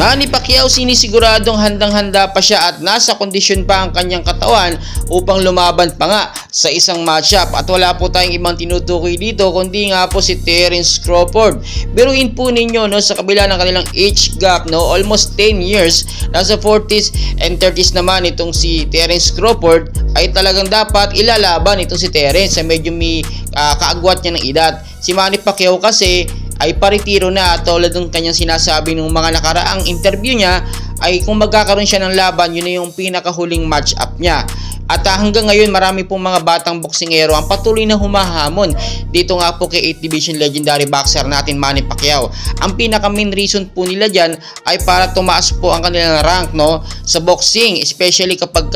Manny Pacquiao sinisiguradong handang-handa pa siya at nasa kondisyon pa ang kanyang katawan upang lumaban pa nga sa isang matchup, at wala po tayong ibang tinutukoy dito kundi nga po si Terence Crawford. Biruin po ninyo, no, sa kabila ng kanilang age gap, no, almost 10 years, nasa 40s and 30s naman itong si Terence Crawford, ay talagang dapat ilalaban itong si Terence sa medyo may kaagwat niya ng edad. Si Manny Pacquiao kasi ay paritiro na, tulad ng kanyang sinasabi ng mga nakaraang interview niya, ay kung magkakaroon siya ng laban, yun na yung pinakahuling match up niya. At hanggang ngayon marami pong mga batang boksingero ang patuloy na humahamon dito nga po kay 8th Division legendary boxer natin Manny Pacquiao. Ang pinaka main reason po nila dyan ay para tumaas po ang kanilang rank, no, sa boxing, especially kapag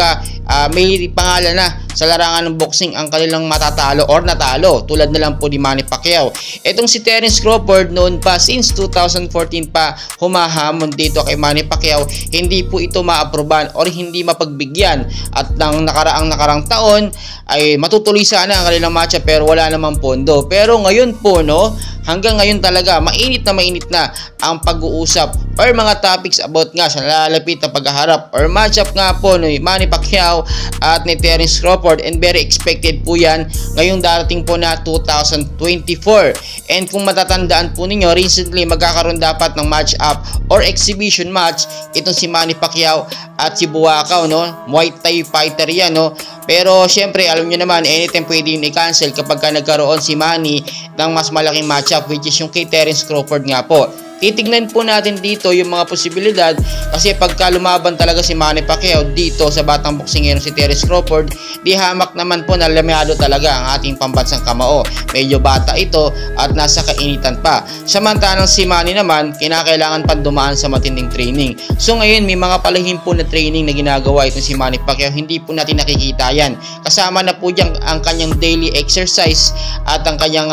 may pangalan na sa larangan ng boxing ang kanilang matatalo or natalo, tulad na lang po ni Manny Pacquiao. Etong si Terence Crawford noon pa, since 2014 pa humahamon dito kay Manny Pacquiao, hindi po ito maaproban or hindi mapagbigyan, at ng nakarang taon ay matutuloy sana ang kanilang matcha pero wala namang pondo. Pero ngayon po, no, hanggang ngayon talaga mainit na ang pag-uusap or mga topics about nga sa nalalapit na paghaharap or matchup nga po ni Manny Pacquiao at ni Terence Crawford, and very expected po yan ngayong darating po na 2024. And kung matatandaan po ninyo, recently magkakaroon dapat ng match up or exhibition match itong si Manny Pacquiao at si Buakaw, no, Muay Thai fighter yan, no. Pero syempre alam nyo naman, anytime pwede yun i-cancel kapag nagkaroon si Manny ng mas malaking matchup, which is yung kay Terence Crawford nga po. Titignan po natin dito yung mga posibilidad, kasi pagka lumaban talaga si Manny Pacquiao dito sa batang boksingero si Terence Crawford, di hamak naman po na lamyado talaga ang ating pambansang kamao. Medyo bata ito at nasa kainitan pa. Samantalang si Manny naman, kinakailangan pa dumaan sa matinding training. So ngayon may mga palihim po na training na ginagawa itong si Manny Pacquiao, hindi po natin nakikita yan. Kasama na po dyan ang kanyang daily exercise at ang kanyang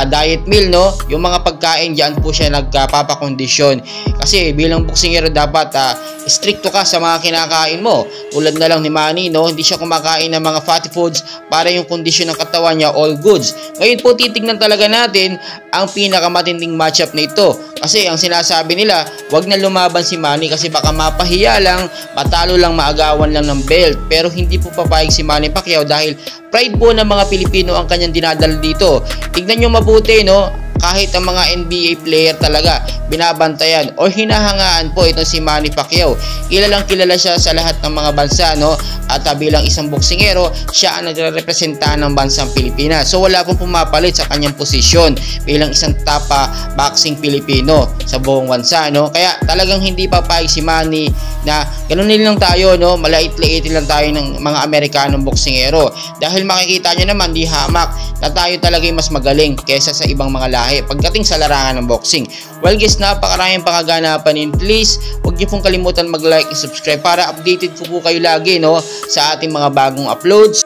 diet meal, no, yung mga pagkain, dyan po siya nagpapakondisyon. Kasi bilang boksingero dapat stricto ka sa mga kinakain mo. Tulad na lang ni Manny, no, hindi siya kumakain ng mga fatty foods para yung kondisyon ng katawan niya all goods. Ngayon po titignan talaga natin ang pinakamatinding matchup na ito. Kasi ang sinasabi nila, wag na lumaban si Manny kasi baka mapahiya lang, matalo lang, maagawan lang ng belt. Pero hindi po papayag si Manny Pacquiao dahil pride po ng mga Pilipino ang kanyang dinadala dito. Tignan nyo mabuti, no, kahit ang mga NBA player talaga binabantayan o hinahangaan po itong si Manny Pacquiao. Kilalang kilala siya sa lahat ng mga bansa, no, at bilang isang boksingero, siya ang nagre-representa ng bansang Pilipinas. So wala pong pumapalit sa kanyang posisyon bilang isang top boxing Pilipino sa buong bansa, no. Kaya talagang hindi papayag si Manny na ganunin lang tayo, no, malait-laitin lang tayo ng mga Amerikanong boksingero, dahil makikita nyo naman di hamak na tayo talaga yung mas magaling kaysa sa ibang mga lahi pagdating sa larangan ng boxing. Well guys, napakaraming pangaganapan din. Please, huwag niyo pong kalimutan mag-like and subscribe para updated po kayo lagi, no, sa ating mga bagong uploads.